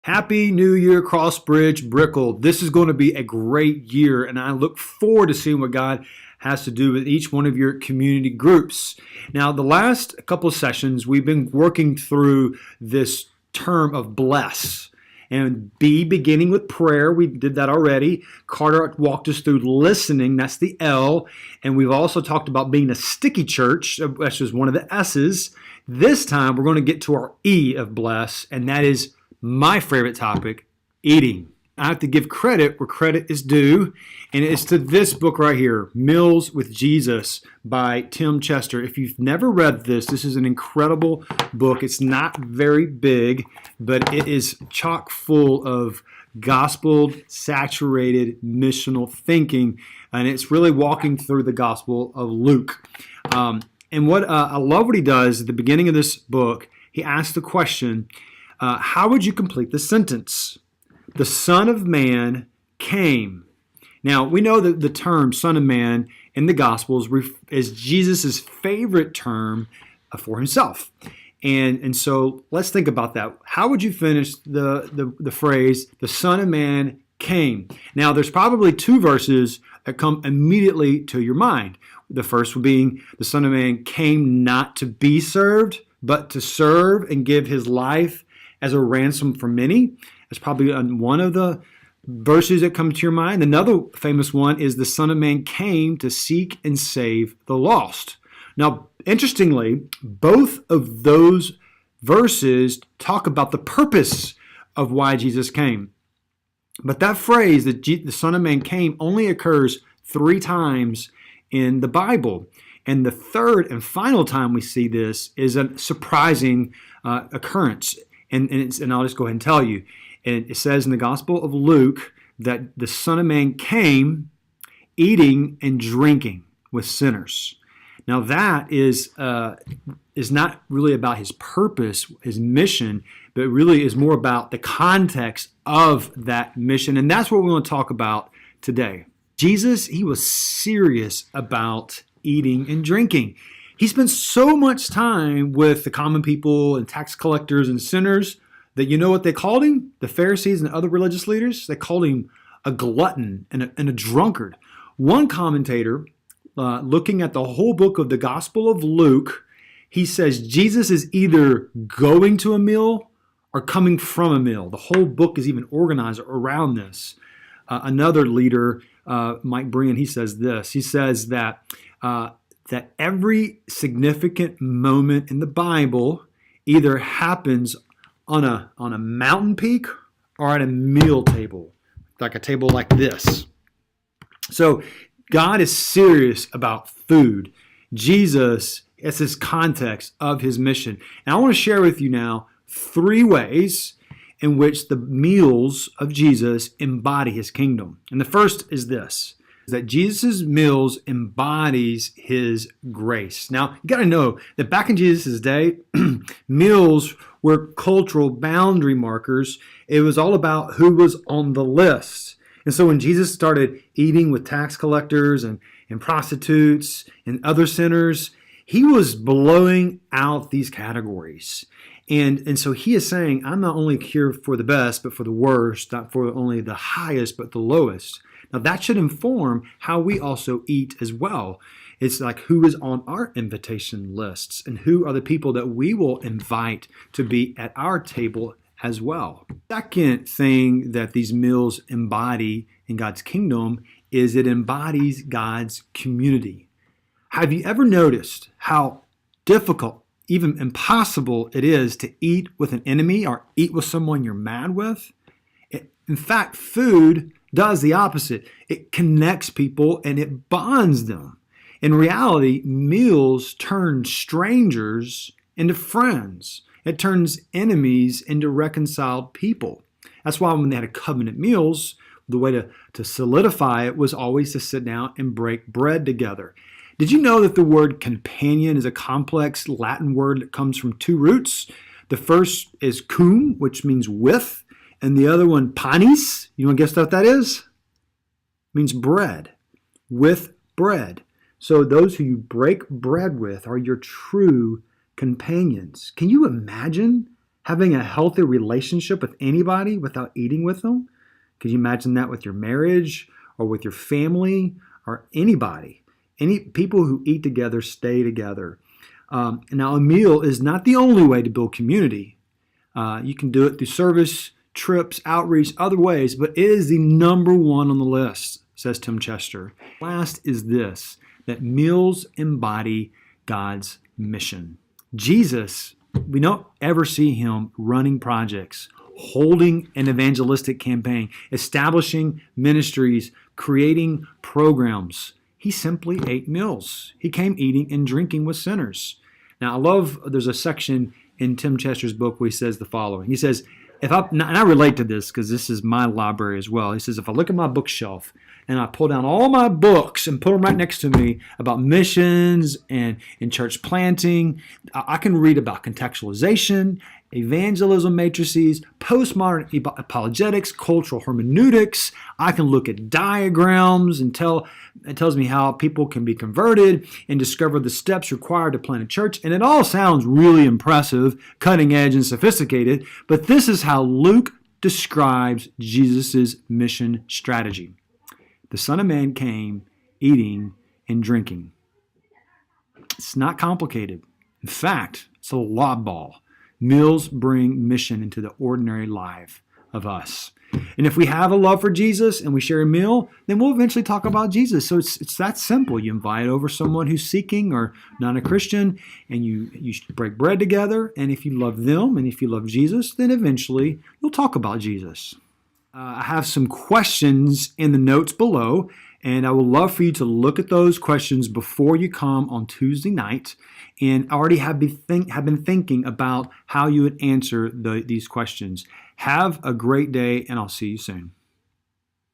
Happy New Year, Crossbridge, Brickell. This is going to be a great year, and I look forward to seeing what God has to do with each one of your community groups. Now, the last couple of sessions, we've been working through this term of bless. And B, beginning with prayer. We did that already. Carter walked us through listening. That's the L. And we've also talked about being a sticky church, which is one of the S's. This time, we're going to get to our E of bless, and that is my favorite topic, eating. I have to give credit where credit is due, and it's to this book right here, Meals with Jesus by Tim Chester. If you've never read this, this is an incredible book. It's not very big, but it is chock full of gospel-saturated missional thinking, and it's really walking through the Gospel of Luke. And what I love what he does at the beginning of this book, he asks the question, how would you complete the sentence? The Son of Man came. Now, we know that the term Son of Man in the Gospels is Jesus' favorite term for himself. And so let's think about that. How would you finish the phrase, the Son of Man came? Now, there's probably two verses that come immediately to your mind. The first one being, the Son of Man came not to be served, but to serve and give his life as a ransom for many. That's probably one of the verses that come to your mind. Another famous one is the Son of Man came to seek and save the lost. Now, interestingly, both of those verses talk about the purpose of why Jesus came. But that phrase, that the Son of Man came, only occurs 3 times in the Bible. And the third and final time we see this is a surprising occurrence. And I'll just go ahead and tell you. And it says in the Gospel of Luke that the Son of Man came eating and drinking with sinners. Now that is not really about his purpose, his mission, but really is more about the context of that mission. And that's what we want to talk about today. Jesus, he was serious about eating and drinking. He spent so much time with the common people and tax collectors and sinners that you know what they called him? The Pharisees and other religious leaders? They called him a glutton and a drunkard. One commentator, looking at the whole book of the Gospel of Luke, he says Jesus is either going to a meal or coming from a meal. The whole book is even organized around this. Another leader, Mike Breen, he says this. He says that every significant moment in the Bible either happens on a mountain peak or at a meal table, like a table like this. So God is serious about food. Jesus, it's his context of his mission. And I want to share with you now 3 ways in which the meals of Jesus embody his kingdom. And the first is this, that Jesus' meals embodies his grace. Now, you got to know that back in Jesus' day, meals were cultural boundary markers. It was all about who was on the list. And so when Jesus started eating with tax collectors and prostitutes and other sinners, he was blowing out these categories. And so he is saying, I'm not only here for the best, but for the worst, not for only the highest, but the lowest. Now that should inform how we also eat as well. It's like who is on our invitation lists and who are the people that we will invite to be at our table as well. Second thing that these meals embody in God's kingdom is it embodies God's community. Have you ever noticed how difficult, even impossible it is to eat with an enemy or eat with someone you're mad with? In fact, food does the opposite. It connects people and it bonds them. In reality, meals turn strangers into friends. It turns enemies into reconciled people. That's why when they had covenant meals, the way to solidify it was always to sit down and break bread together. Did you know that the word companion is a complex Latin word that comes from 2 roots? The first is cum, which means with, and the other one, panis. You want to guess what that is? It means bread, with bread. So those who you break bread with are your true companions. Can you imagine Having a healthy relationship with anybody without eating with them. Could you imagine that with your marriage or with your family or anybody? Any people who eat together stay together. Now, a meal is not the only way to build community. You can do it through service, trips, outreach, other ways, but it is the number one on the list, says Tim Chester. Last is this, that meals embody God's mission. Jesus, we don't ever see him running projects, holding an evangelistic campaign, establishing ministries, creating programs. He simply ate meals. He came eating and drinking with sinners. Now, I love, there's a section in Tim Chester's book where he says the following. He says, and I relate to this because this is my library as well. He says, if I look at my bookshelf and I pull down all my books and put them right next to me about missions and church planting, I can read about contextualization, evangelism matrices, postmodern apologetics, cultural hermeneutics. I can look at diagrams and it tells me how people can be converted and discover the steps required to plant a church. And it all sounds really impressive, cutting edge, and sophisticated. But this is how Luke describes Jesus' mission strategy. The Son of Man came eating and drinking. It's not complicated. In fact, it's a lob ball. Meals bring mission into the ordinary life of us. And if we have a love for Jesus and we share a meal, then we'll eventually talk about Jesus. So it's that simple. You invite over someone who's seeking or not a Christian, and you break bread together. And if you love them and if you love Jesus, then eventually you'll talk about Jesus. I have some questions in the notes below, and I would love for you to look at those questions before you come on Tuesday night. And I already have been thinking about how you would answer these questions. Have a great day, and I'll see you soon.